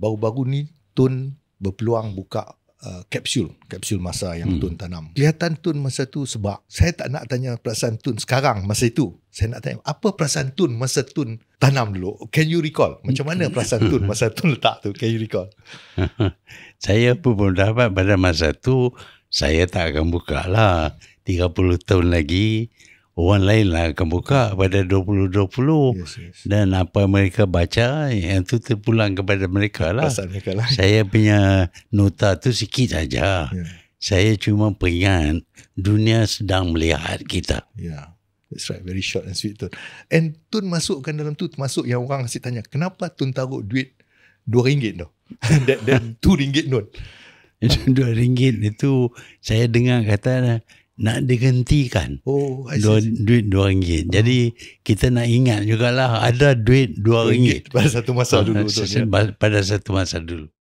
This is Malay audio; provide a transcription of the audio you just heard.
baru-baru ni Tun berpeluang buka kapsul masa yang Tun tanam. Kelihatan Tun masa tu, sebab saya tak nak tanya perasaan Tun sekarang masa itu. Saya nak tanya apa perasaan Tun masa Tun tanam dulu. Can you recall? Macam mana perasaan Tun masa Tun letak tu? Can you recall? Saya pun dapat pada masa tu, saya tak akan buka lah. 30 tahun lagi, orang lain lah akan buka pada 2020. Yes. Dan apa mereka baca, yang tu terpulang kepada mereka lah. Perasaan mereka lah. Saya punya nota tu sikit saja. Saya cuma peringat dunia sedang melihat kita. That's right, very short and sweet Tun. And Tun masukkan dalam tu, masuk yang orang asyik tanya, kenapa Tun taruh duit RM2 tu? Dan RM2 note. RM2 itu saya dengar kata nak dihentikan. Duit RM2. Jadi kita nak ingat jugalah ada duit RM2 pada satu masa dulu tu. Pada satu masa dulu.